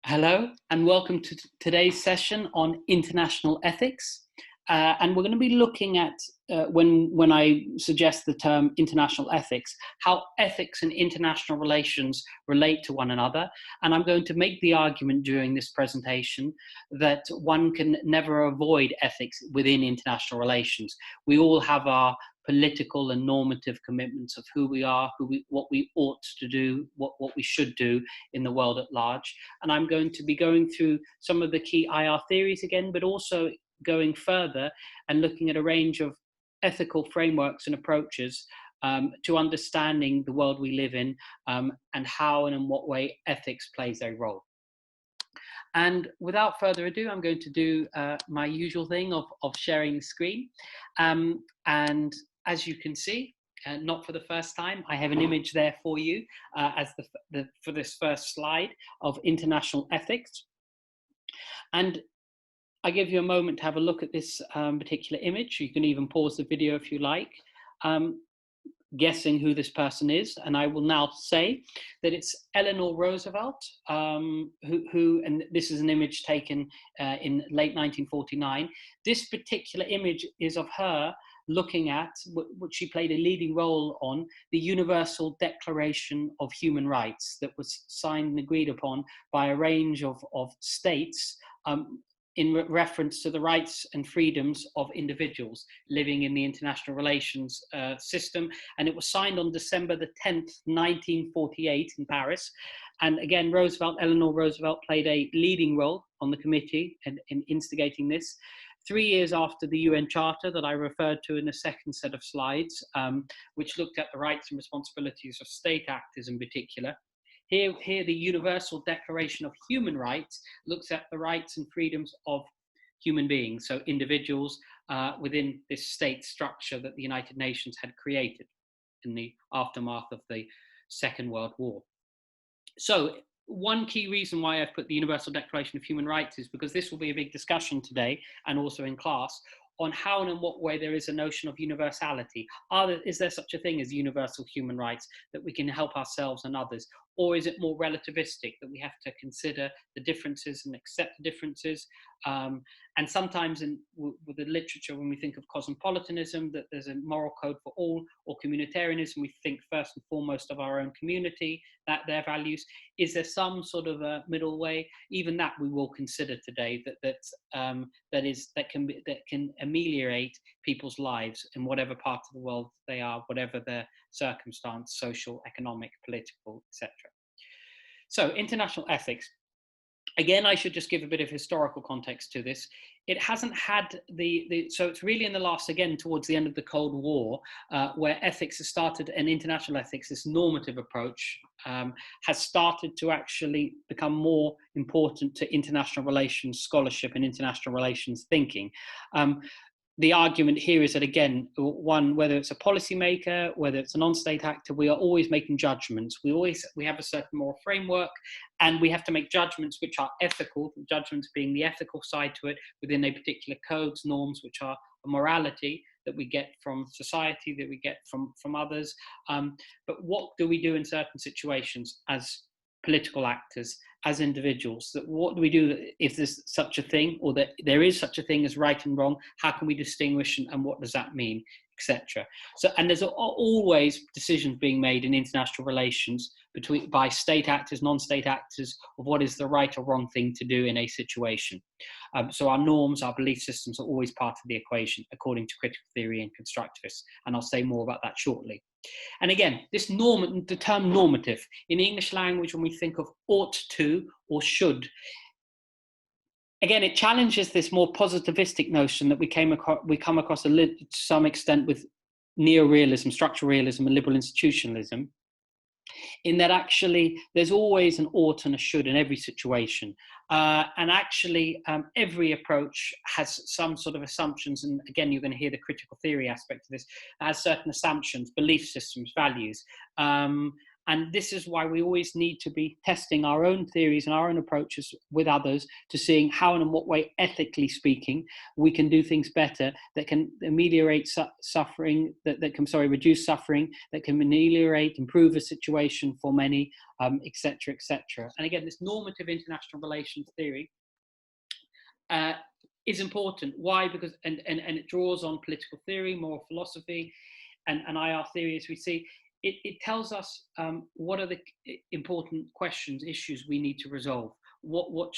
Hello and welcome to today's session on international ethics. And we're going to be looking at, when I suggest the term international ethics, how ethics and international relations relate to one another. And I'm going to make the argument during this presentation that one can never avoid ethics within international relations. We all have our political and normative commitments of who we are, what we ought to do, what we should do in the world at large. And I'm going to be going through some of the key IR theories again, but also going further and looking at a range of ethical frameworks and approaches to understanding the world we live in, and how and in what way ethics plays a role. And without further ado, I'm going to do my usual thing of sharing the screen. And as you can see, not for the first time, I have an image there for you as for this first slide of international ethics. And I give you a moment to have a look at this particular image. You can even pause the video if you like, guessing who this person is. And I will now say that it's Eleanor Roosevelt, who, and this is an image taken in late 1949. This particular image is of her looking at, which she played a leading role on, the Universal Declaration of Human Rights that was signed and agreed upon by a range of states, in reference to the rights and freedoms of individuals living in the international relations system. And it was signed on December the 10th, 1948 in Paris. And again, Eleanor Roosevelt played a leading role on the committee in instigating this. 3 years after the UN Charter that I referred to in the second set of slides, which looked at the rights and responsibilities of state actors in particular. Here, the Universal Declaration of Human Rights looks at the rights and freedoms of human beings, so individuals within this state structure that the United Nations had created in the aftermath of the Second World War. So one key reason why I've put the Universal Declaration of Human Rights is because this will be a big discussion today, and also in class, on how and in what way there is a notion of universality. Is there such a thing as universal human rights that we can help ourselves and others? Or is it more relativistic, that we have to consider the differences and accept the differences? And sometimes with the literature, when we think of cosmopolitanism, that there's a moral code for all, or communitarianism, we think first and foremost of our own community, that their values. Is there some sort of a middle way? Even that we will consider today, that can ameliorate people's lives in whatever part of the world they are, whatever their circumstance, social, economic, political, etc. So international ethics. Again, I should just give a bit of historical context to this. It hasn't had so it's really in the last, again, towards the end of the Cold War, where ethics has started, and international ethics, this normative approach, has started to actually become more important to international relations scholarship and international relations thinking. The argument here is that, again, one, whether it's a policymaker, whether it's a non-state actor, we are always making judgments. We have a certain moral framework, and we have to make judgments which are ethical, judgments being the ethical side to it within a particular codes, norms, which are a morality that we get from society, that we get from others. But what do we do in certain situations as political actors, as individuals? That what do we do if there's such a thing, or that there is such a thing as right and wrong? How can we distinguish, and what does that mean, etc.? So, and there's always decisions being made in international relations by state actors, non-state actors, of what is the right or wrong thing to do in a situation. So our norms, our belief systems are always part of the equation, according to critical theory and constructivists, and I'll say more about that shortly. And again, the term normative, in the English language, when we think of ought to or should, again, it challenges this more positivistic notion that we come across to some extent with neorealism, structural realism, and liberal institutionalism, in that actually there's always an ought and a should in every situation. And actually, every approach has some sort of assumptions. And again, you're going to hear the critical theory aspect of this, has certain assumptions, belief systems, values. And this is why we always need to be testing our own theories and our own approaches with others to seeing how and in what way, ethically speaking, we can do things better that can ameliorate suffering, that can, reduce suffering, that can ameliorate, improve the situation for many, etc., etc. And again, this normative international relations theory is important. Why? Because, and it draws on political theory, moral philosophy, and IR theory, as we see. It tells us what are the important questions, issues we need to resolve. What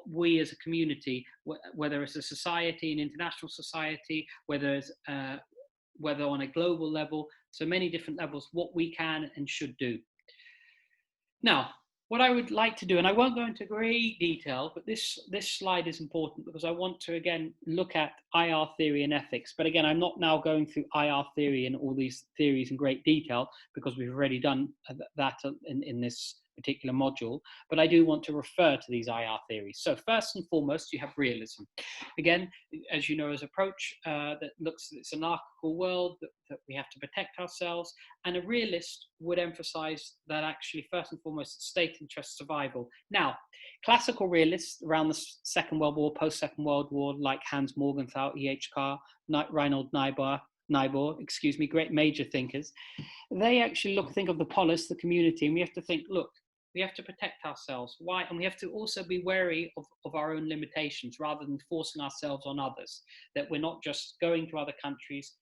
we as a community, whether it's a society, an international society, whether it's whether on a global level, so many different levels, what we can and should do. Now, what I would like to do, and I won't go into great detail, but this slide is important because I want to, again, look at IR theory and ethics. But again, I'm not now going through IR theory and all these theories in great detail because we've already done that in this particular module, but I do want to refer to these IR theories. So first and foremost, you have realism. Again, as you know, as approach that looks at this anarchical world, that we have to protect ourselves, and a realist would emphasize that actually, first and foremost, state interest survival. Now, classical realists around the Second World War, post-Second World War, like Hans Morgenthau, E.H. Carr, Reinhold Niebuhr, great major thinkers, they actually think of the polis, the community, and we have to think, look, we have to protect ourselves. Why? And we have to also be wary of our own limitations rather than forcing ourselves on others, that we're not just going to other countries,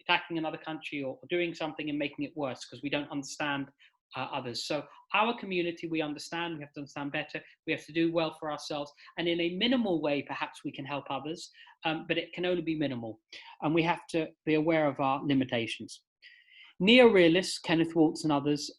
attacking another country or doing something and making it worse because we don't understand others. So our community, we understand, we have to understand better, we have to do well for ourselves. And in a minimal way, perhaps we can help others, but it can only be minimal. And we have to be aware of our limitations. Neo-realists, Kenneth Waltz and others,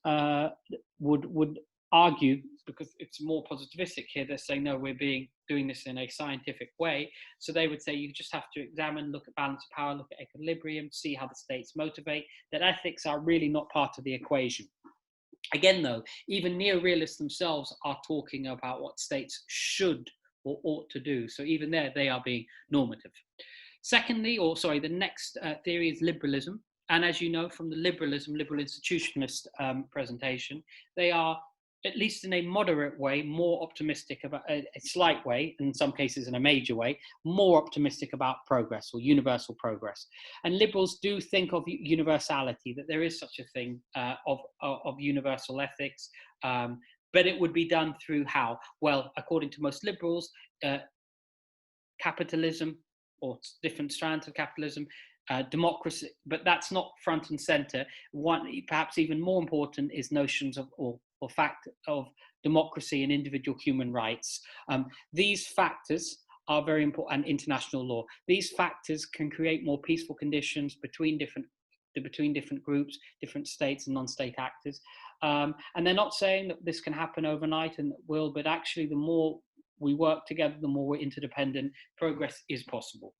would argue, because it's more positivistic here, they're saying, no, we're doing this in a scientific way. So they would say you just have to examine, look at balance of power, look at equilibrium, see how the states motivate, that ethics are really not part of the equation. Again, though, even neo-realists themselves are talking about what states should or ought to do. So even there, they are being normative. Secondly, the next theory is liberalism. And as you know from the liberal institutionalist presentation, they are, at least in a moderate way, more optimistic about a slight way, in some cases in a major way, more optimistic about progress or universal progress. And liberals do think of universality, that there is such a thing of universal ethics, but it would be done through how? Well, according to most liberals, capitalism or different strands of capitalism, democracy, but that's not front and center. One, perhaps even more important, is notions of or fact of democracy and individual human rights. These factors are very important, and international law. These factors can create more peaceful conditions between different groups, different states and non-state actors. And they're not saying that this can happen overnight and will, but actually the more we work together, the more we're interdependent, progress is possible.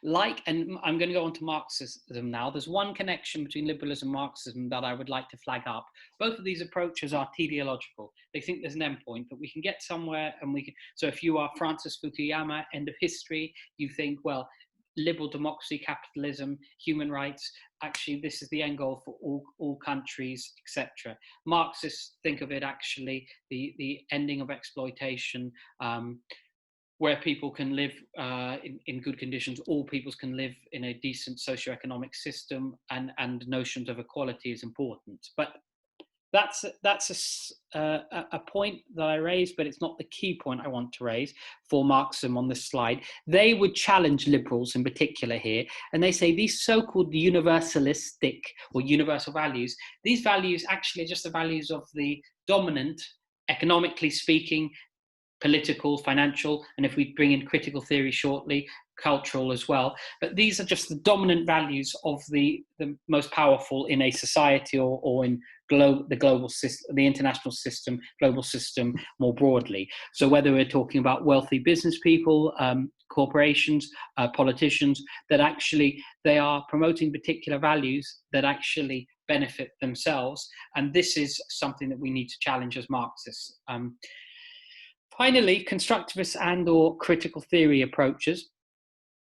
And I'm going to go on to Marxism now. There's one connection between liberalism and Marxism that I would like to flag up. Both of these approaches are teleological. They think there's an endpoint, but we can get somewhere, and we can. So if you are Francis Fukuyama, end of history, you think, well, liberal democracy, capitalism, human rights, actually this is the end goal for all countries, etc. Marxists think of it actually the ending of exploitation, where people can live in good conditions, all peoples can live in a decent socioeconomic system, and notions of equality is important. But that's a point that I raised, but it's not the key point I want to raise for Marxism on this slide. They would challenge liberals in particular here, and they say these so-called universalistic or universal values, these values actually are just the values of the dominant, economically speaking, political, financial, and if we bring in critical theory shortly, cultural as well. But these are just the dominant values of the most powerful in a society or in the global system, the international system, global system more broadly. So whether we're talking about wealthy business people, corporations, politicians, that actually they are promoting particular values that actually benefit themselves. And this is something that we need to challenge as Marxists. Finally, constructivist and or critical theory approaches.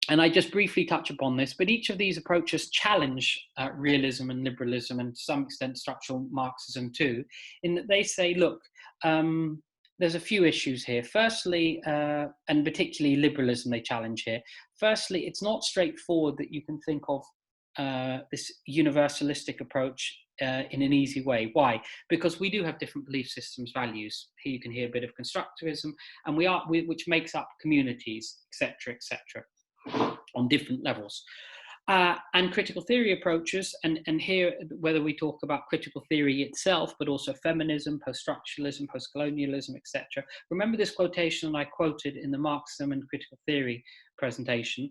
And I just briefly touch upon this, but each of these approaches challenge realism and liberalism, and to some extent structural Marxism too, in that they say, look, there's a few issues here. Firstly, and particularly liberalism they challenge here. Firstly, it's not straightforward that you can think of this universalistic approach in an easy way. Why? Because we do have different belief systems, values. Here you can hear a bit of constructivism, and which makes up communities, etc., etc., on different levels. And critical theory approaches, and here, whether we talk about critical theory itself, but also feminism, post-structuralism, post-colonialism, etc. Remember this quotation I quoted in the Marxism and critical theory presentation,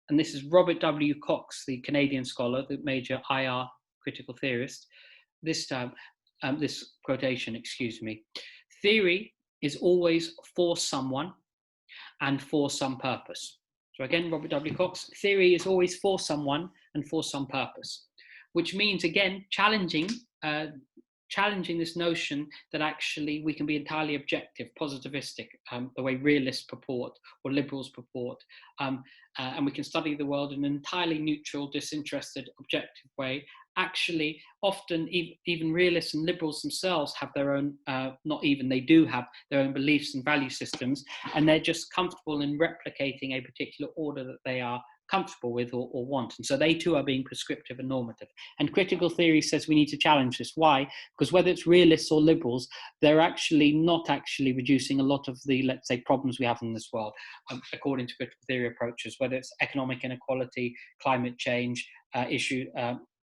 and this is Robert W. Cox, the Canadian scholar, the major IR critical theorist. This time, this quotation, excuse me, theory is always for someone and for some purpose. So again, Robert W. Cox, theory is always for someone and for some purpose, which means, again, challenging this notion that actually we can be entirely objective, positivistic, the way realists purport or liberals purport, and we can study the world in an entirely neutral, disinterested, objective way. Actually, often even realists and liberals themselves have their own, they do have their own beliefs and value systems, and they're just comfortable in replicating a particular order that they are comfortable with or want. And so they too are being prescriptive and normative. And critical theory says we need to challenge this. Why? Because whether it's realists or liberals, they're actually not actually reducing a lot of the, let's say, problems we have in this world, according to critical theory approaches, whether it's economic inequality, climate change,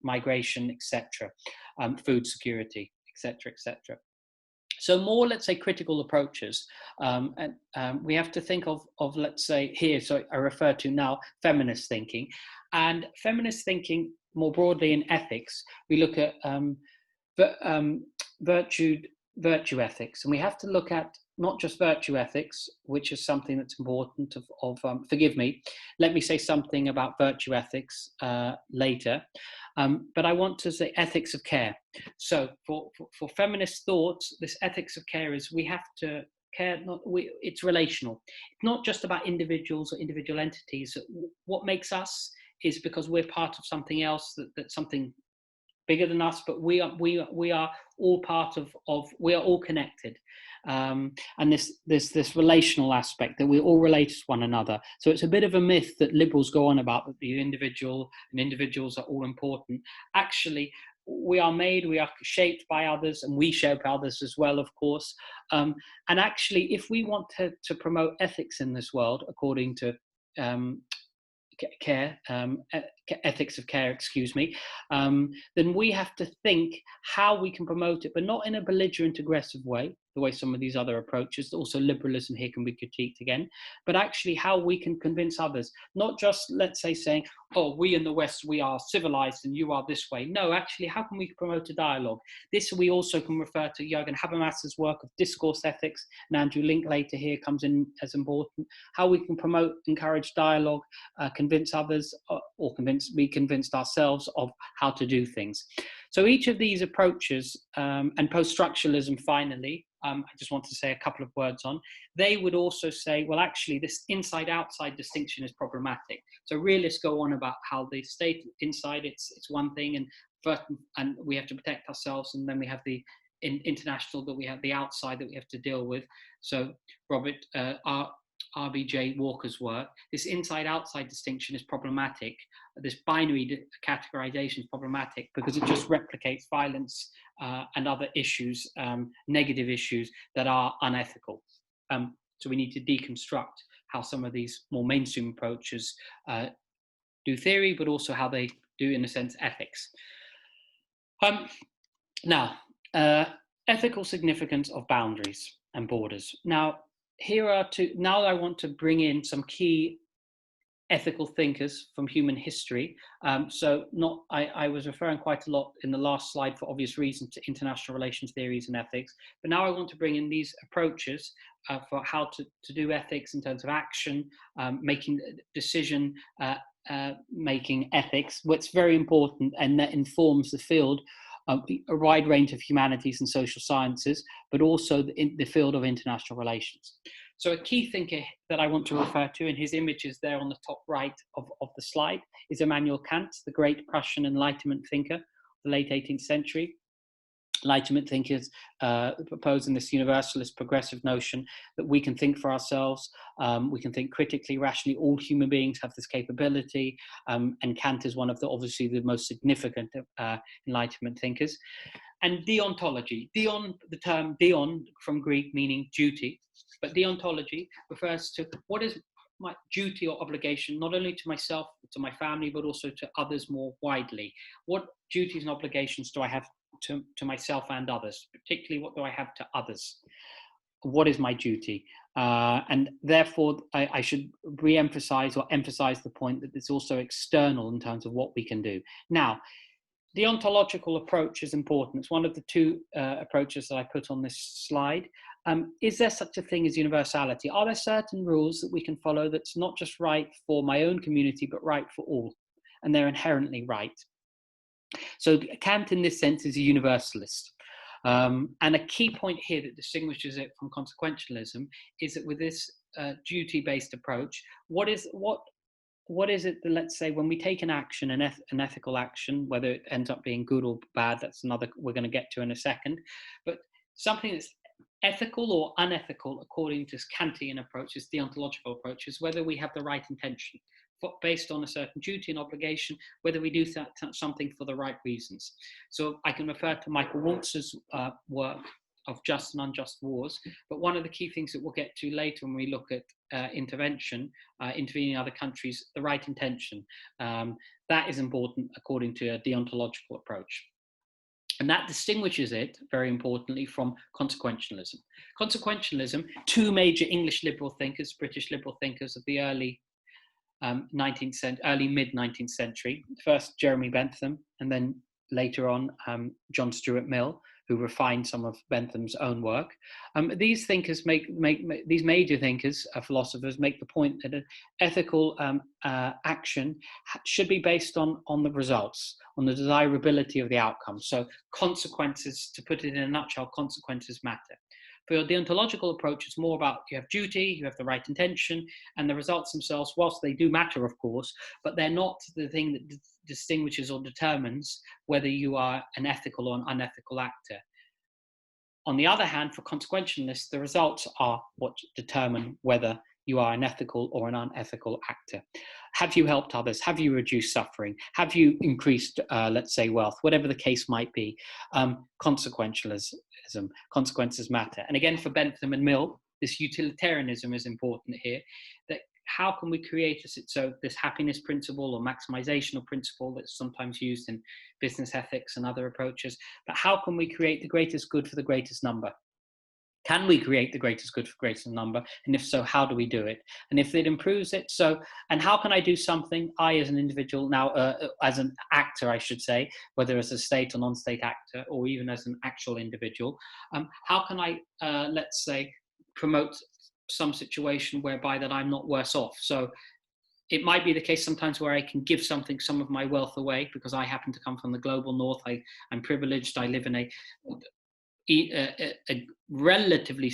migration, etc., food security, etc., etc. So more, let's say, critical approaches, and we have to think of, let's say, here, so I refer to now feminist thinking. And feminist thinking, more broadly in ethics, we look at virtue ethics. And we have to look at not just virtue ethics, which is something that's important forgive me, let me say something about virtue ethics later. But I want to say ethics of care. So for feminist thoughts, this ethics of care is we have to care, it's relational. It's not just about individuals or individual entities. What makes us is because we're part of something else, that's something bigger than us, but we are all part of we are all connected. And this relational aspect that we all relate to one another. So it's a bit of a myth that liberals go on about, that the individual and individuals are all important. Actually, we are shaped by others, and we shape others as well, of course. And actually, if we want to promote ethics in this world, according to ethics of care, excuse me, then we have to think how we can promote it, but not in a belligerent, aggressive way, the way some of these other approaches, also liberalism here can be critiqued again, but actually how we can convince others, not just, let's say, saying, oh, we in the West, we are civilized and you are this way. No, actually, how can we promote a dialogue? This we also can refer to Jürgen Habermas's work of discourse ethics, and Andrew Linklater here comes in as important. How we can promote, encourage dialogue, convince others, or be convinced ourselves of how to do things. So each of these approaches, and post-structuralism finally, I just want to say a couple of words on, they would also say, well, actually, this inside-outside distinction is problematic. So realists go on about how the state inside, it's one thing, and we have to protect ourselves, and then we have the international, that we have the outside that we have to deal with. So Robert RBJ Walker's work, this inside-outside distinction is problematic. This binary categorization is problematic because it just replicates violence and other issues, negative issues that are unethical. So we need to deconstruct how some of these more mainstream approaches do theory, but also how they do, in a sense, ethics. Now, ethical significance of boundaries and borders. Now, here are two. Now I want to bring in some key ethical thinkers from human history. I was referring quite a lot in the last slide, for obvious reasons, to international relations theories and ethics. But now I want to bring in these approaches for how to do ethics in terms of action, making decision, making ethics. What's very important, and that informs the field, a wide range of humanities and social sciences, but also in the field of international relations. So a key thinker that I want to refer to, and his image is there on the top right of the slide, is Immanuel Kant, the great Prussian Enlightenment thinker of the late 18th century. Enlightenment thinkers proposing this universalist progressive notion that we can think for ourselves, we can think critically, rationally. All human beings have this capability, and Kant is one of obviously the most significant Enlightenment thinkers. And deontology, the term deon from Greek meaning duty, but deontology refers to what is my duty or obligation, not only to myself, to my family, but also to others more widely. What duties and obligations do I have to myself and others? Particularly, what do I have to others? What is my duty? And therefore, I should re-emphasize or emphasize the point that it's also external in terms of what we can do. Now, the ontological approach is important. It's one of the two approaches that I put on this slide. Is there such a thing as universality? Are there certain rules that we can follow that's not just right for my own community, but right for all? And they're inherently right. So Kant, in this sense, is a universalist. And a key point here that distinguishes it from consequentialism is that with this duty-based approach, what is it that, let's say, when we take an action, an ethical action, whether it ends up being good or bad, that's another we're going to get to in a second, but something that's ethical or unethical according to Kantian approaches, deontological approaches, whether we have the right intention based on a certain duty and obligation, whether we do something for the right reasons. So I can refer to Michael Waltz's work of Just and Unjust Wars, but one of the key things that we'll get to later when we look at intervention, intervening in other countries, the right intention, that is important according to a deontological approach. And that distinguishes it, very importantly, from consequentialism. Consequentialism, two major English liberal thinkers, British liberal thinkers of the early mid-19th century, first Jeremy Bentham, and then later on John Stuart Mill, who refined some of Bentham's own work. These thinkers these major thinkers, philosophers, make the point that an ethical action should be based on the results, on the desirability of the outcome. So consequences, to put it in a nutshell, consequences matter. For your deontological approach, it's more about you have duty, you have the right intention, and the results themselves, whilst they do matter, of course, but they're not the thing that distinguishes or determines whether you are an ethical or an unethical actor. On the other hand, for consequentialists, the results are what determine whether you are an ethical or an unethical actor. Have you helped others? Have you reduced suffering? Have you increased, let's say, wealth? Whatever the case might be, consequentialism, consequences matter. And again, for Bentham and Mill, this utilitarianism is important here, that how can we create this happiness principle or maximizational principle that's sometimes used in business ethics and other approaches, but how can we create the greatest good for the greatest number? Can we create the greatest good for the greatest number? And if so, how do we do it? And if it improves it, and how can I do something, I as an individual, now as an actor, I should say, whether as a state or non-state actor, or even as an actual individual, how can I, let's say, promote some situation whereby that I'm not worse off? So it might be the case sometimes where I can give some of my wealth away because I happen to come from the global north. I'm privileged. I live in a relatively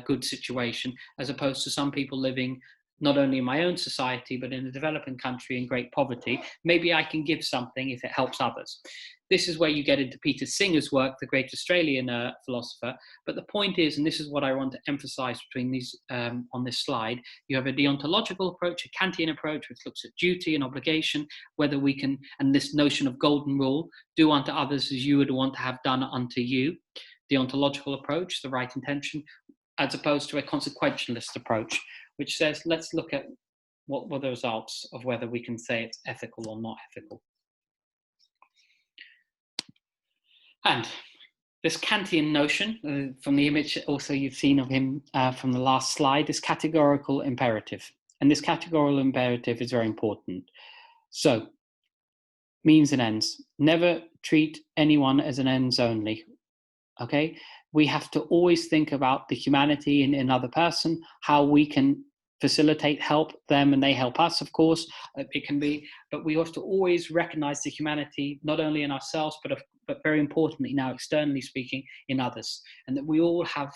good situation, as opposed to some people living not only in my own society, but in a developing country in great poverty. Maybe I can give something if it helps others. This is where you get into Peter Singer's work, the great Australian philosopher. But the point is, and this is what I want to emphasize between these on this slide, you have a deontological approach, a Kantian approach, which looks at duty and obligation, whether we can, and this notion of golden rule, do unto others as you would want to have done unto you. Deontological approach, the right intention, as opposed to a consequentialist approach, which says, let's look at what were the results of whether we can say it's ethical or not ethical. And this Kantian notion, from the image also you've seen of him from the last slide, is categorical imperative. And this categorical imperative is very important. So, means and ends. Never treat anyone as an ends only. Okay? We have to always think about the humanity in another person, how we can facilitate, help them, and they help us, of course. It can be, but we have to always recognize the humanity, not only in ourselves, but very importantly now, externally speaking, in others. And that we all have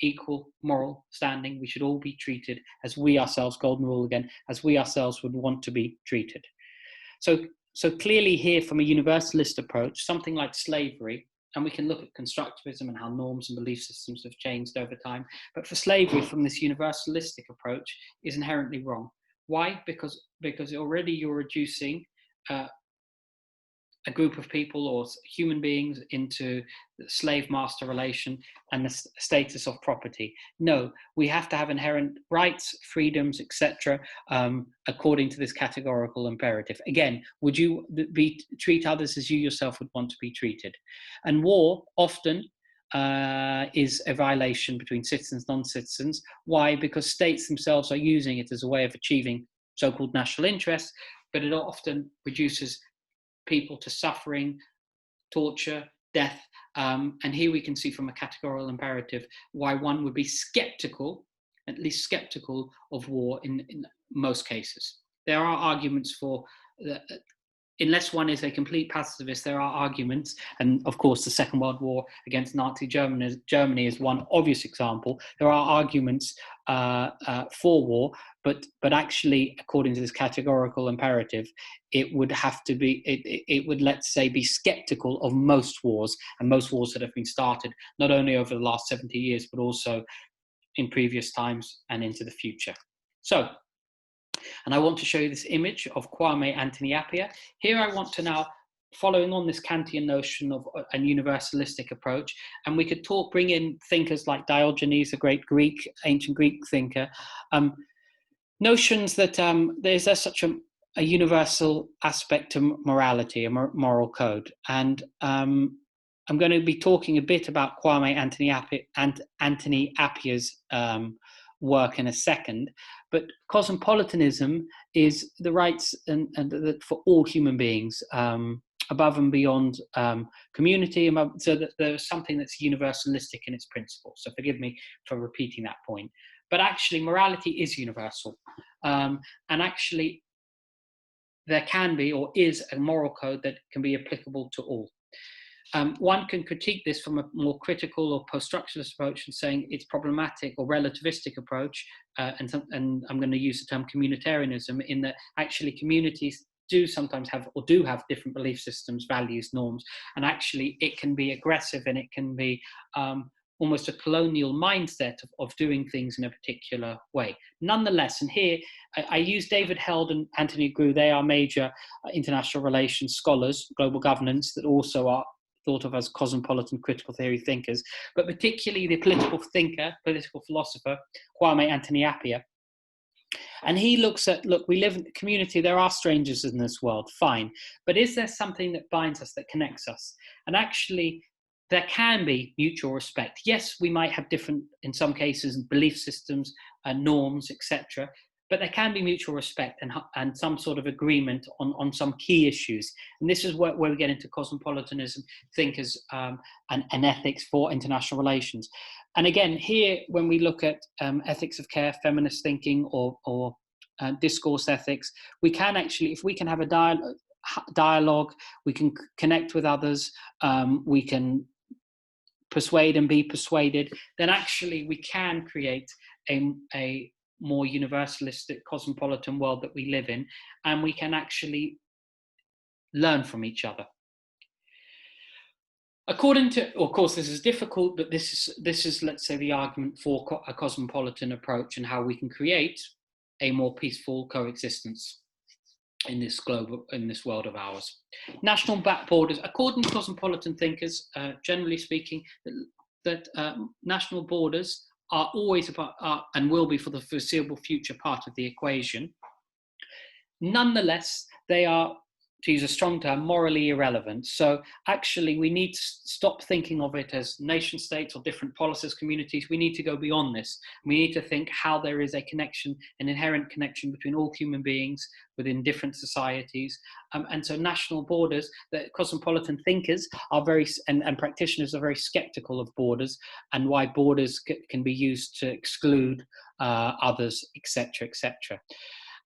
equal moral standing. We should all be treated as we ourselves, golden rule again, as we ourselves would want to be treated. So clearly here, from a universalist approach, something like slavery, and we can look at constructivism and how norms and belief systems have changed over time, but for slavery, from this universalistic approach, is inherently wrong. Why? Because already you're reducing a group of people or human beings into the slave-master relation and the status of property. No, we have to have inherent rights, freedoms, etc., according to this categorical imperative. Again, would you treat others as you yourself would want to be treated? And war often is a violation between citizens and non-citizens. Why? Because states themselves are using it as a way of achieving so-called national interests, but it often reduces people to suffering, torture, death. And here we can see from a categorical imperative why one would be skeptical, at least skeptical, of war in most cases. There are arguments for, unless one is a complete pacifist, there are arguments, and of course the Second World War against Nazi Germany is one obvious example. There are arguments for war, but actually, according to this categorical imperative, it would have to be, it would, let's say, be skeptical of most wars, and most wars that have been started not only over the last 70 years, but also in previous times and into the future. So, and I want to show you this image of Kwame Anthony Appiah. Here I want to now, following on this Kantian notion of a universalistic approach, and we could bring in thinkers like Diogenes, a great ancient Greek thinker, notions that there's such a universal aspect to morality, a moral code. And I'm going to be talking a bit about Kwame Anthony Appiah's work in a second, but cosmopolitanism is the rights and for all human beings, above and beyond community, so that there's something that's universalistic in its principles. So forgive me for repeating that point. But actually, morality is universal. And actually, there can be, or is, a moral code that can be applicable to all. One can critique this from a more critical or post-structuralist approach and saying it's problematic, or relativistic approach, and I'm going to use the term communitarianism, in that actually communities do sometimes have, or do have, different belief systems, values, norms, and actually it can be aggressive, and it can be almost a colonial mindset of doing things in a particular way. Nonetheless, and here I use David Held and Anthony Grew. They are major international relations scholars, global governance, that also are thought of as cosmopolitan critical theory thinkers, but particularly the political thinker, political philosopher, Kwame Anthony Appiah. And he looks at, look, we live in a community, there are strangers in this world, fine, but is there something that binds us, that connects us? And actually, there can be mutual respect. Yes, we might have different, in some cases, belief systems, norms, etc., but there can be mutual respect and some sort of agreement on some key issues. And this is where we get into cosmopolitanism, thinkers, and ethics for international relations. And again, here, when we look at ethics of care, feminist thinking, or discourse ethics, we can actually, if we can have a dialogue, we can connect with others, we can persuade and be persuaded, then actually we can create a more universalistic, cosmopolitan world that we live in, and we can actually learn from each other. According to, of course, this is difficult, but this is, let's say, the argument for a cosmopolitan approach and how we can create a more peaceful coexistence in this world of ours. National borders, according to cosmopolitan thinkers, generally speaking, that national borders are always and will be for the foreseeable future part of the equation. Nonetheless, they are, to use a strong term, morally irrelevant. So actually, we need to stop thinking of it as nation states or different policies, communities. We need to go beyond this. We need to think how there is a connection, an inherent connection between all human beings within different societies. And so national borders, the cosmopolitan thinkers are and practitioners are very skeptical of borders and why borders can be used to exclude others, etc., etc.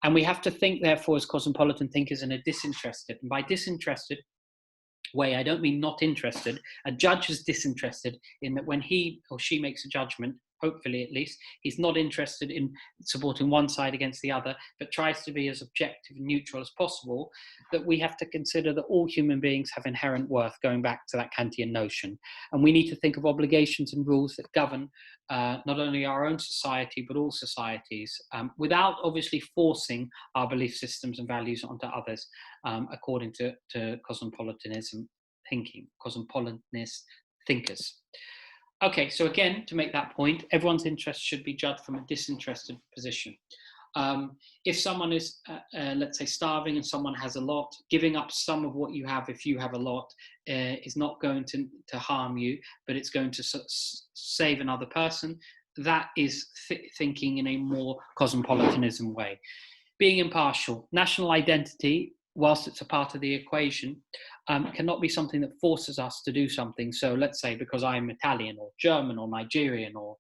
And we have to think, therefore, as cosmopolitan thinkers in a disinterested, and by disinterested way, I don't mean not interested. A judge is disinterested in that when he or she makes a judgment, hopefully at least, he's not interested in supporting one side against the other, but tries to be as objective and neutral as possible, that we have to consider that all human beings have inherent worth, going back to that Kantian notion. And we need to think of obligations and rules that govern not only our own society, but all societies, without obviously forcing our belief systems and values onto others, according to cosmopolitanism thinking, cosmopolitanist thinkers. Okay, so again, to make that point, everyone's interest should be judged from a disinterested position. If someone is, let's say, starving and someone has a lot, giving up some of what you have if you have a lot is not going to harm you, but it's going to save another person. That is thinking in a more cosmopolitanism way. Being impartial, national identity, whilst it's a part of the equation, cannot be something that forces us to do something. So let's say because I'm Italian or German or Nigerian or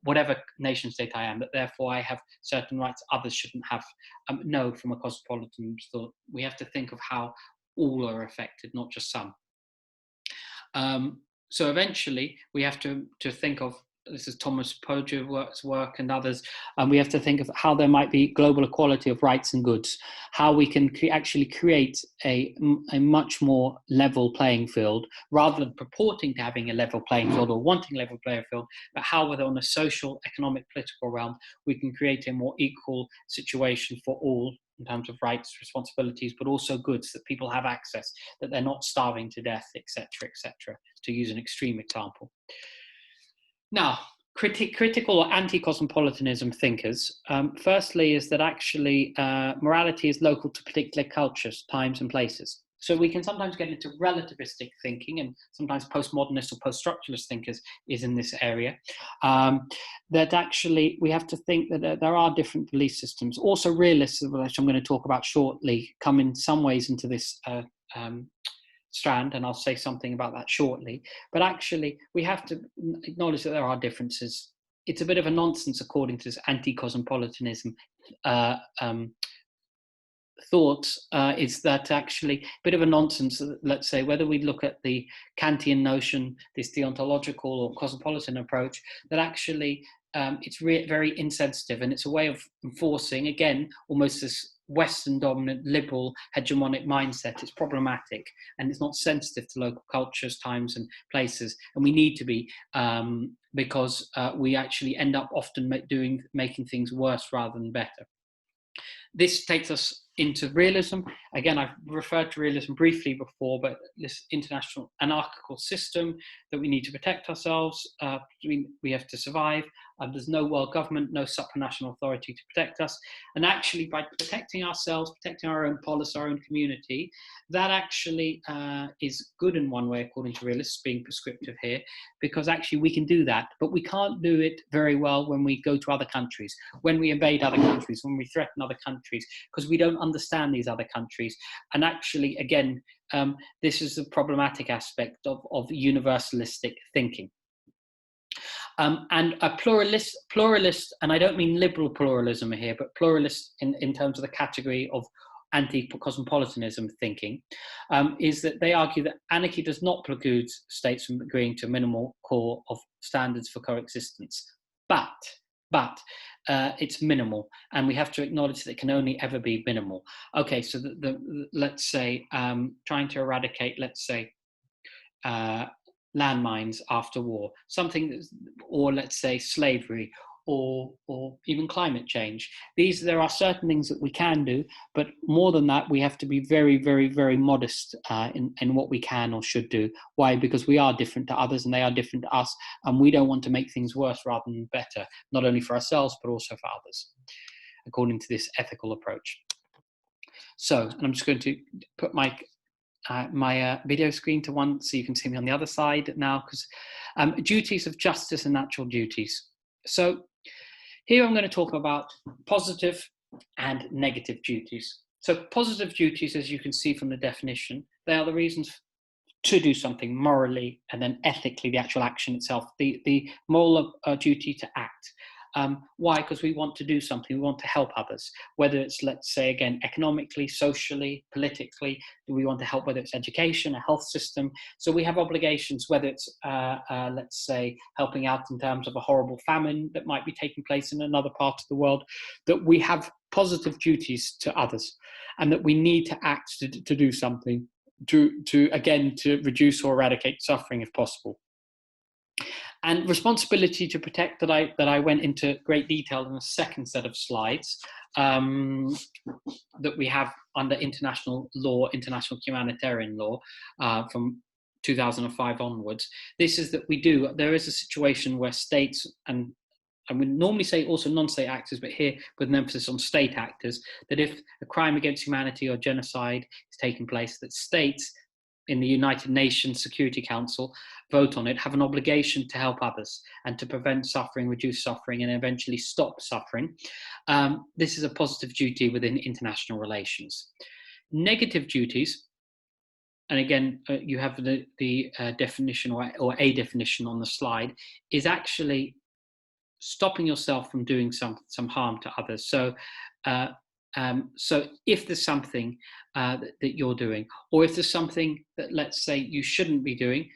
whatever nation state I am, that therefore I have certain rights others shouldn't have. No, from a cosmopolitan thought, we have to think of how all are affected, not just some. So eventually we have to think of, this is Thomas Pogge's work and others, and we have to think of how there might be global equality of rights and goods, how we can actually create a much more level playing field, rather than purporting to having a level playing field or wanting a level playing field, but how whether on a social, economic, political realm, we can create a more equal situation for all in terms of rights, responsibilities, but also goods, that people have access, that they're not starving to death, etc., etc., to use an extreme example. Now, critical or anti-cosmopolitanism thinkers, firstly, is that actually morality is local to particular cultures, times and places. So we can sometimes get into relativistic thinking, and sometimes postmodernist or post-structuralist thinkers is in this area, that actually we have to think that there are different belief systems. Also realists, which I'm going to talk about shortly, come in some ways into this strand, and I'll say something about that shortly. But actually, we have to acknowledge that there are differences. It's a bit of a nonsense, according to this anti-cosmopolitanism thought, is that actually a bit of a nonsense, let's say, whether we look at the Kantian notion, this deontological or cosmopolitan approach, that actually it's very insensitive, and it's a way of enforcing, again, almost this Western dominant liberal hegemonic mindset. It's problematic, and it's not sensitive to local cultures, times and places, and we need to be, because we actually end up often making things worse rather than better. This takes us into realism. Again, I've referred to realism briefly before, but this international anarchical system that we need to protect ourselves, we have to survive. There's no world government, no supranational authority to protect us. And actually, by protecting ourselves, protecting our own polis, our own community, that actually is good in one way, according to realists, being prescriptive here, because actually we can do that, but we can't do it very well when we go to other countries, when we invade other countries, when we threaten other countries, because we don't understand these other countries. And actually, again, this is the problematic aspect of universalistic thinking. And a pluralist, and I don't mean liberal pluralism here, but pluralist in terms of the category of anti-cosmopolitanism thinking, is that they argue that anarchy does not preclude states from agreeing to a minimal core of standards for coexistence, but it's minimal, and we have to acknowledge that it can only ever be minimal. Okay, so let's say trying to eradicate, let's say, landmines after war, or let's say slavery, or even climate change. There are certain things that we can do, but more than that, we have to be very, very, very modest in what we can or should do. Why? Because we are different to others, and they are different to us, and we don't want to make things worse rather than better, not only for ourselves, but also for others, according to this ethical approach. So, and I'm just going to put my video screen to one so you can see me on the other side now, because duties of justice and natural duties. So here I'm going to talk about positive and negative duties. So positive duties, as you can see from the definition, they are the reasons to do something morally, and then ethically the actual action itself, the moral duty to act. Why? Because we want to do something. We want to help others, whether it's, let's say, again, economically, socially, politically. We want to help, whether it's education, a health system. So we have obligations, whether it's, let's say, helping out in terms of a horrible famine that might be taking place in another part of the world, that we have positive duties to others, and that we need to act to do something to reduce or eradicate suffering if possible. And responsibility to protect, that I went into great detail in the second set of slides, that we have under international law, international humanitarian law, from 2005 onwards. This is that there is a situation where states, and I would normally say also non-state actors, but here with an emphasis on state actors, that if a crime against humanity or genocide is taking place, that states in the United Nations Security Council vote on it, have an obligation to help others and to prevent suffering, reduce suffering, and eventually stop suffering. This is a positive duty within international relations. Negative duties, and again, you have the definition or a definition on the slide, is actually stopping yourself from doing some harm to others. So if there's something that you're doing, or if there's something that, let's say, you shouldn't be doing,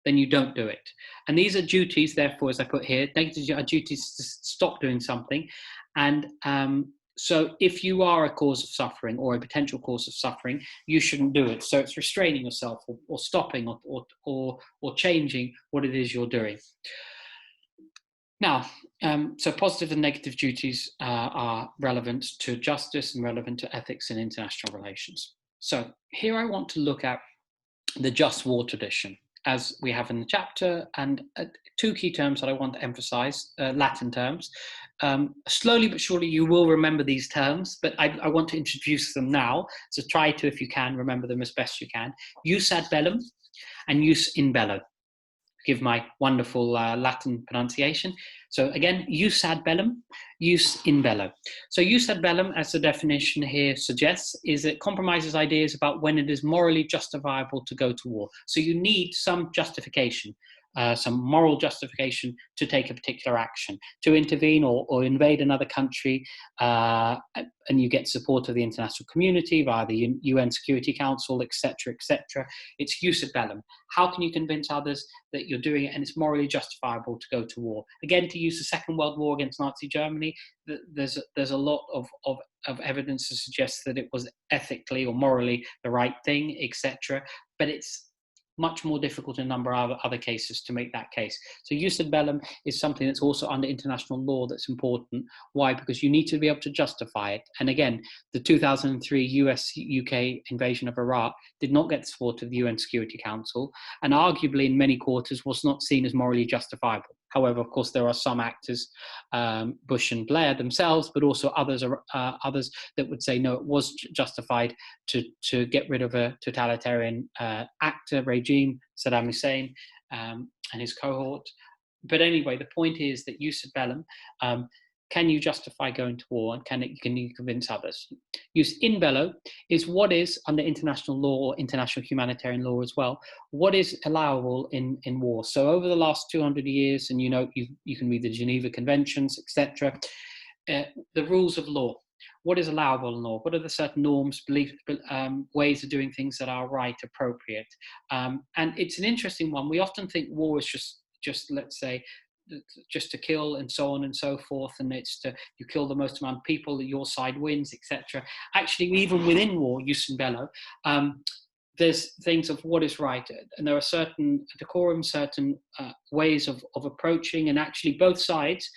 then you don't do it. And these are duties, therefore, as I put here, negatives are duties to stop doing something. And so if you are a cause of suffering or a potential cause of suffering, you shouldn't do it. So it's restraining yourself or stopping or changing what it is you're doing. Now, so positive and negative duties are relevant to justice and relevant to ethics in international relations. So here I want to look at the just war tradition, as we have in the chapter, and two key terms that I want to emphasize, Latin terms. Slowly but surely you will remember these terms, but I want to introduce them now, so try to, if you can, remember them as best you can. Jus ad bellum and jus in bello. Give my wonderful Latin pronunciation. So again, jus ad bellum, jus in bello. So jus ad bellum, as the definition here suggests, is it compromises ideas about when it is morally justifiable to go to war. So you need some justification, some moral justification to take a particular action, to intervene or invade another country, and you get support of the international community via the UN Security Council, etc., etc. It's jus ad bellum. How can you convince others that you're doing it and it's morally justifiable to go to war? Again, to use the Second World War against Nazi Germany, there's a lot of evidence to suggest that it was ethically or morally the right thing, etc. But it's much more difficult in a number of other cases to make that case. So jus ad bellum is something that's also under international law that's important. Why? Because you need to be able to justify it. And again, the 2003 US-UK invasion of Iraq did not get the support of the UN Security Council, and arguably in many quarters was not seen as morally justifiable. However, of course, there are some actors, Bush and Blair themselves, but also others that would say, no, it was justified to get rid of a totalitarian actor regime, Saddam Hussein and his cohort. But anyway, the point is that jus ad bellum, can you justify going to war, and can you convince others? Jus in bello is what is, under international law or international humanitarian law as well, what is allowable in war. So over the last 200 years, and you can read the Geneva Conventions, etc., the rules of law. What is allowable in law? What are the certain norms, beliefs, ways of doing things that are right, appropriate? And it's an interesting one. We often think war is just let's say, just to kill and so on and so forth, and it's you kill the most amount of people, your side wins, etc. Actually, even within war, jus in bello, there's things of what is right, and there are certain decorum, certain ways of approaching, and actually both sides,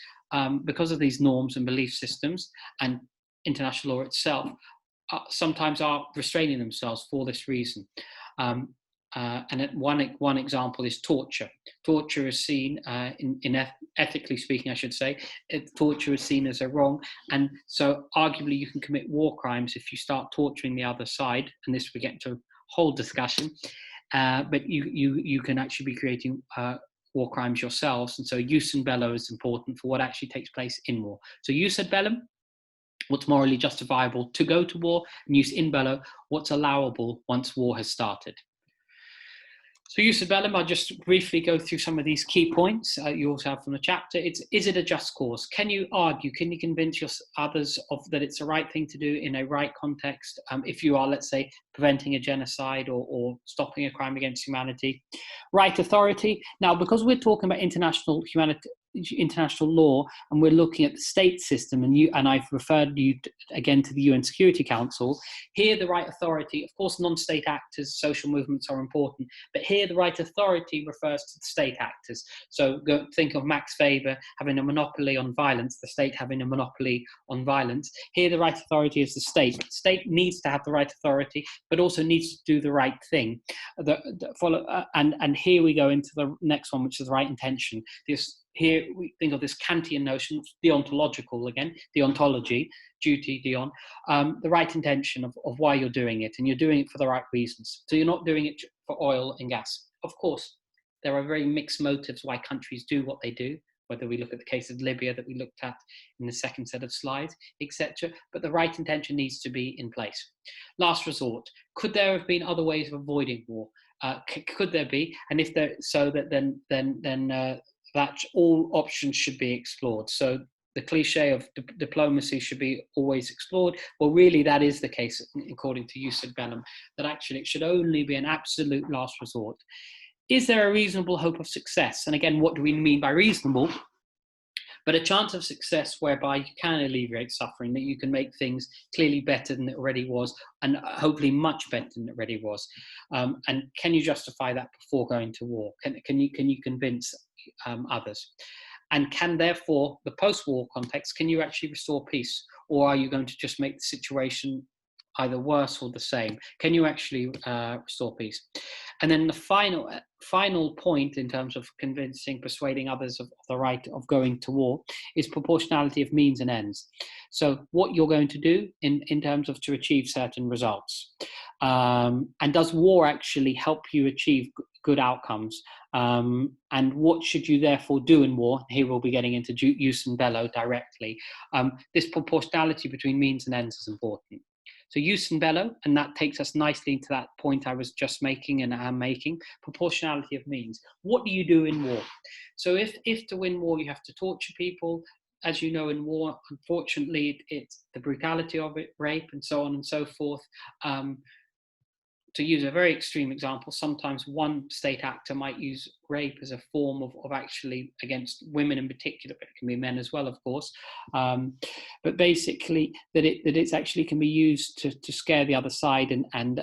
because of these norms and belief systems and international law itself, sometimes are restraining themselves for this reason. And one example is torture. Torture is seen, ethically speaking, I should say, torture is seen as a wrong. And so arguably you can commit war crimes if you start torturing the other side. And this we get to a whole discussion. But you can actually be creating war crimes yourselves. And so jus in bello is important for what actually takes place in war. So jus ad bellum, what's morally justifiable to go to war, and jus in bello, what's allowable once war has started. So jus bellum, I'll just briefly go through some of these key points you also have from the chapter. Is it a just cause? Can you argue, can you convince others that it's the right thing to do in a right context, if you are, let's say, preventing a genocide or stopping a crime against humanity? Right authority. Now, because we're talking about international law, and we're looking at the state system, and I've referred you again to the UN Security Council. Here, the right authority, of course, non-state actors, social movements are important, but here the right authority refers to the state actors. So think of Max Weber having a monopoly on violence, the state having a monopoly on violence. Here, the right authority is the state. The state needs to have the right authority, but also needs to do the right thing. And here we go into the next one, which is the right intention. Here we think of this Kantian notion, deontological again, deontology, duty, deon, the right intention of why you're doing it, and you're doing it for the right reasons. So you're not doing it for oil and gas. Of course, there are very mixed motives why countries do what they do, whether we look at the case of Libya that we looked at in the second set of slides, etc. But the right intention needs to be in place. Last resort, could there have been other ways of avoiding war? Could there be? And if there, so that then that all options should be explored. So the cliche of diplomacy should be always explored. Well, really, that is the case, according to jus bellum, that actually it should only be an absolute last resort. Is there a reasonable hope of success? And again, what do we mean by reasonable? But a chance of success whereby you can alleviate suffering, that you can make things clearly better than it already was, and hopefully much better than it already was. And can you justify that before going to war? Can you convince others? And can therefore the post-war context, can you actually restore peace? Or are you going to just make the situation either worse or the same? Can you actually restore peace? And then the final point in terms of persuading others of the right of going to war is proportionality of means and ends. So what you're going to do in terms of to achieve certain results. And does war actually help you achieve good outcomes? And what should you therefore do in war? Here we'll be getting into jus bello directly. This proportionality between means and ends is important. So jus bello, and that takes us nicely into that point I was just making and am making, proportionality of means. What do you do in war? So if to win war you have to torture people, as you know, in war, unfortunately, it's the brutality of it, rape and so on and so forth. To use a very extreme example, sometimes one state actor might use rape as a form of actually against women in particular, but it can be men as well, of course. But basically, that it actually can be used to scare the other side and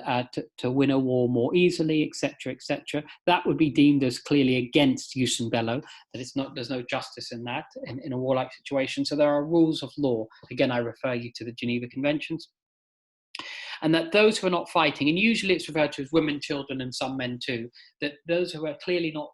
to win a war more easily, etc., etc. That would be deemed as clearly against jus bello. That there's no justice in that in a warlike situation. So there are rules of law. Again, I refer you to the Geneva Conventions. And that those who are not fighting, and usually it's referred to as women, children, and some men too, that those who are clearly not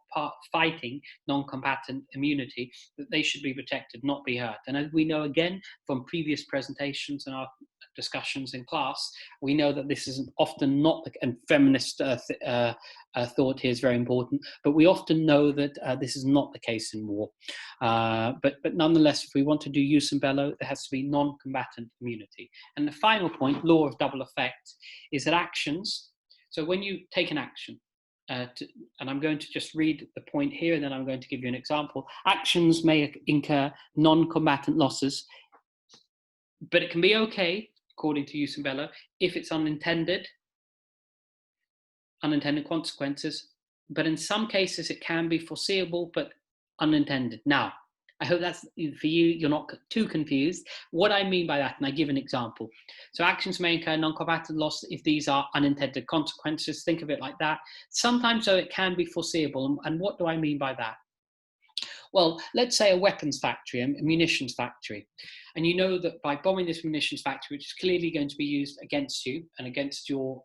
fighting, non-combatant immunity, that they should be protected, not be hurt. And as we know again from previous presentations and our discussions in class, we know that this is often not, and feminist thought here is very important, but we often know that this is not the case in war. But nonetheless, if we want to do jus bello, there has to be non-combatant immunity. And the final point, law of double effect, is that actions, so when you take an action, and I'm going to just read the point here, and then I'm going to give you an example. Actions may incur non-combatant losses, but it can be okay, according to jus bello, if it's unintended consequences, but in some cases it can be foreseeable but unintended. Now, I hope that's for you, you're not too confused. What I mean by that, and I give an example. So actions may incur non-combatant loss if these are unintended consequences. Think of it like that. Sometimes, though, it can be foreseeable. And what do I mean by that? Well, let's say a weapons factory, a munitions factory, and you know that by bombing this munitions factory, which is clearly going to be used against you and against your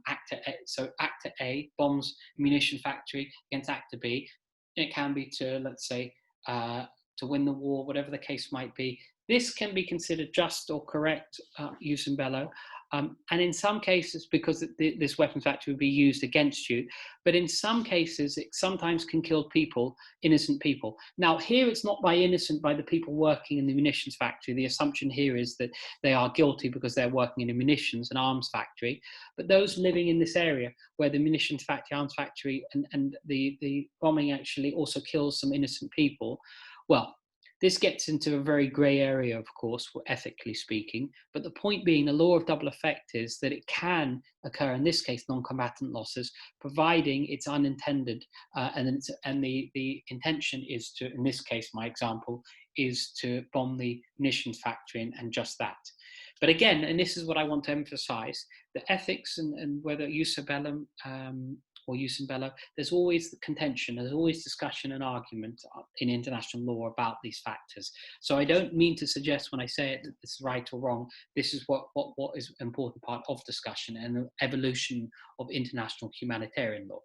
actor A. So actor A bombs a munition factory against actor B. It can be to, let's say, to win the war, whatever the case might be. This can be considered just or correct jus bello. And in some cases, because this weapons factory would be used against you, but in some cases, it sometimes can kill people, innocent people. Now, here it's not by innocent by the people working in the munitions factory. The assumption here is that they are guilty because they're working in a munitions and arms factory. But those living in this area where the munitions factory, arms factory, and the bombing actually also kills some innocent people, well, this gets into a very grey area, of course, ethically speaking. But the point being, the law of double effect is that it can occur, in this case, non-combatant losses, providing it's unintended. And the intention is to, in this case, my example, is to bomb the munitions factory and just that. But again, and this is what I want to emphasize, the ethics and whether jus bellum or jus in bello, there's always the contention, there's always discussion and argument in international law about these factors. So I don't mean to suggest when I say it that this is right or wrong. This is what is an important part of discussion and the evolution of international humanitarian law.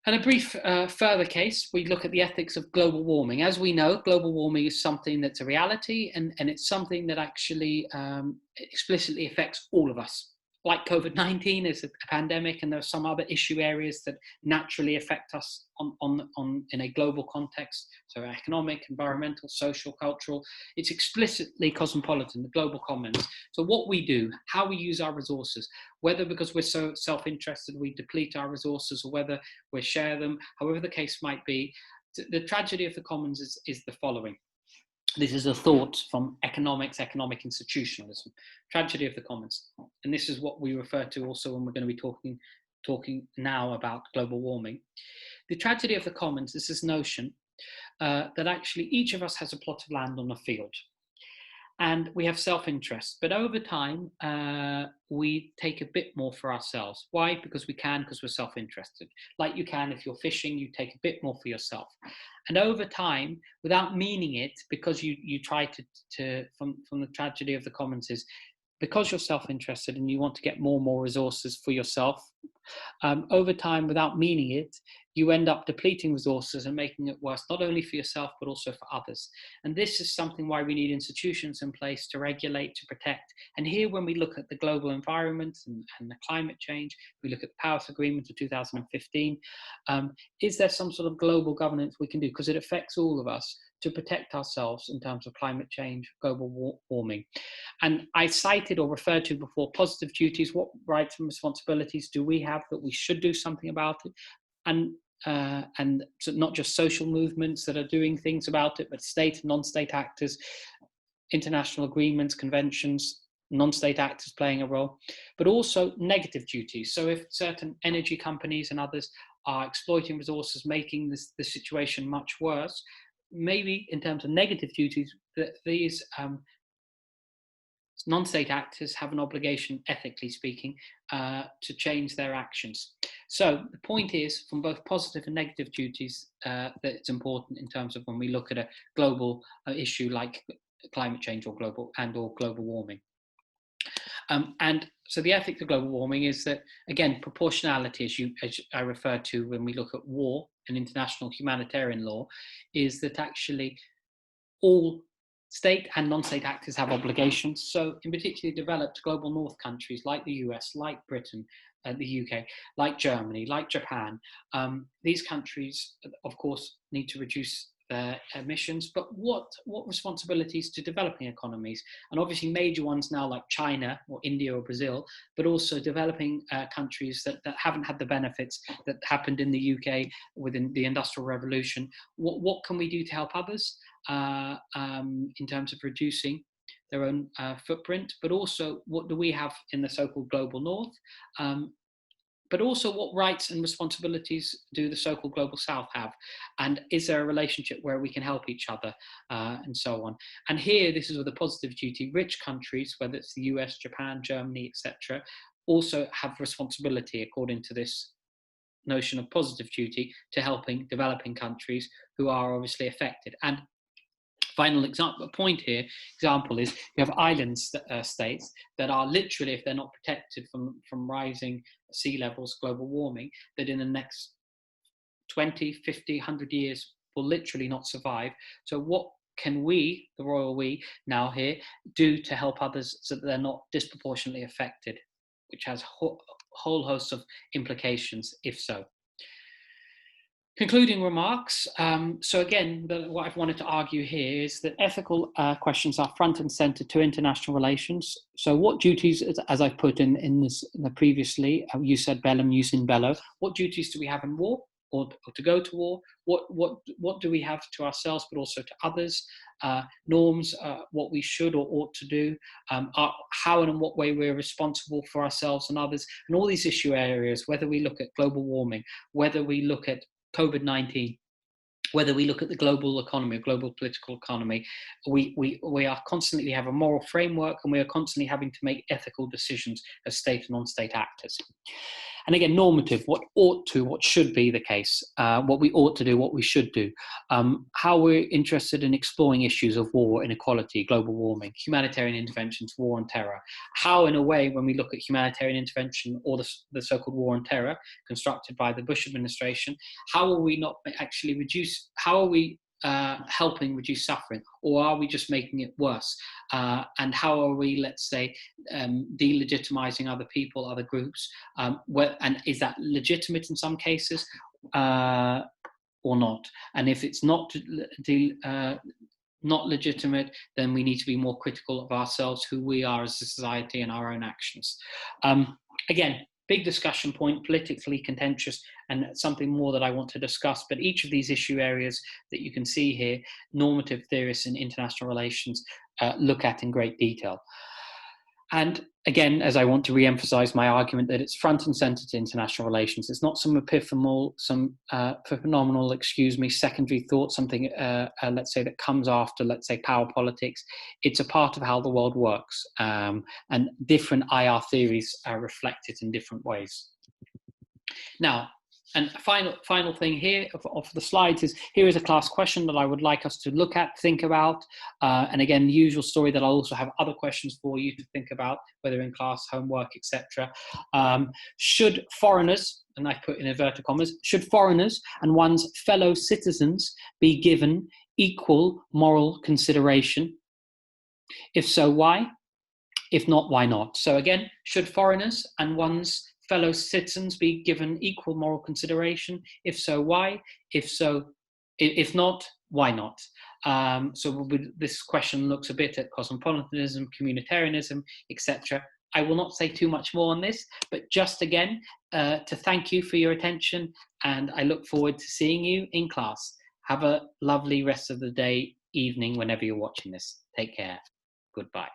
And a brief further case, we look at the ethics of global warming. As we know, global warming is something that's a reality, and it's something that actually explicitly affects all of us. Like COVID-19 is a pandemic, and there are some other issue areas that naturally affect us in a global context. So economic, environmental, social, cultural. It's explicitly cosmopolitan, the global commons. So what we do, how we use our resources, whether because we're so self-interested we deplete our resources, or whether we share them, however the case might be, the tragedy of the commons is the following. This is a thought from economics, economic institutionalism, tragedy of the commons. And this is what we refer to also when we're going to be talking now about global warming. The tragedy of the commons is this notion that actually each of us has a plot of land on a field. And we have self-interest, but over time, we take a bit more for ourselves. Why? Because we can, because we're self-interested. Like you can, if you're fishing, you take a bit more for yourself. And over time, without meaning it, because you try to from the tragedy of the commons is, because you're self-interested and you want to get more and more resources for yourself, over time, without meaning it, you end up depleting resources and making it worse, not only for yourself, but also for others. And this is something why we need institutions in place to regulate, to protect. And here, when we look at the global environment and the climate change, we look at the Paris Agreement of 2015, is there some sort of global governance we can do? Because it affects all of us, to protect ourselves in terms of climate change, global warming. And I cited or referred to before positive duties. What rights and responsibilities do we have that we should do something about it? And so not just social movements that are doing things about it, but state and non-state actors, international agreements, conventions, non-state actors playing a role, but also negative duties. So if certain energy companies and others are exploiting resources, making the situation much worse, maybe in terms of negative duties, that these non-state actors have an obligation, ethically speaking, to change their actions. So the point is, from both positive and negative duties, that it's important in terms of when we look at a global issue like climate change or global warming. And so the ethics of global warming is that, again, proportionality, as I referred to when we look at war and international humanitarian law, is that actually all state and non-state actors have obligations. So in particularly developed global north countries like the US, like Britain, the UK, like Germany, like Japan, these countries, of course, need to reduce their emissions, but what responsibilities to developing economies? And obviously major ones now like China or India or Brazil, but also developing countries that haven't had the benefits that happened in the UK within the Industrial Revolution. What can we do to help others in terms of reducing their own footprint? But also, what do we have in the so-called global north? But also, what rights and responsibilities do the so-called global south have? And is there a relationship where we can help each other and so on? And here, this is with a positive duty. Rich countries, whether it's the US, Japan, Germany, etc., also have responsibility according to this notion of positive duty to helping developing countries who are obviously affected. And final example is you have island states that are literally, if they're not protected from rising sea levels, global warming, that in the next 20, 50, 100 years will literally not survive. So what can we, the royal we now here, do to help others so that they're not disproportionately affected, which has a whole host of implications, if so. Concluding remarks. So again, what I've wanted to argue here is that ethical questions are front and center to international relations. So what duties, as I've put in this previously, you said bellum, jus in bello, what duties do we have in war, or to go to war? What do we have to ourselves, but also to others? Norms, what we should or ought to do, how and in what way we're responsible for ourselves and others, and all these issue areas, whether we look at global warming, whether we look at COVID-19, whether we look at the global economy, global political economy, we are constantly, we have a moral framework, and we are constantly having to make ethical decisions as state and non-state actors. And again, normative, what ought to, what should be the case, what we ought to do, what we should do, how we're interested in exploring issues of war, inequality, global warming, humanitarian interventions, war on terror, how in a way, when we look at humanitarian intervention or the so-called war on terror constructed by the Bush administration, how will we not actually reduce, how are we helping reduce suffering, or are we just making it worse? And how are we, let's say, delegitimizing other people, other groups? And is that legitimate in some cases or not? And if it's not legitimate, then we need to be more critical of ourselves, who we are as a society, and our own actions. Again, big discussion point, politically contentious, and something more that I want to discuss. But each of these issue areas that you can see here, normative theorists in international relations look at in great detail. And again, as I want to re-emphasize my argument that it's front and center to international relations. It's not some phenomenal, secondary thought, something, let's say, that comes after, let's say, power politics. It's a part of how the world works, and different IR theories are reflected in different ways. Now, and final thing here of the slides is, here is a class question that I would like us to look at, think about. And again, the usual story that I'll also have other questions for you to think about, whether in class, homework, etc. Should foreigners, and I put in inverted commas, should foreigners and one's fellow citizens be given equal moral consideration? If so, why? If not, why not? So again, should foreigners and one's fellow citizens be given equal moral consideration? If so, why? If not, why not? So this question looks a bit at cosmopolitanism, communitarianism, etc. I will not say too much more on this, but just again, to thank you for your attention, and I look forward to seeing you in class. Have a lovely rest of the day, evening, whenever you're watching this. Take care. Goodbye.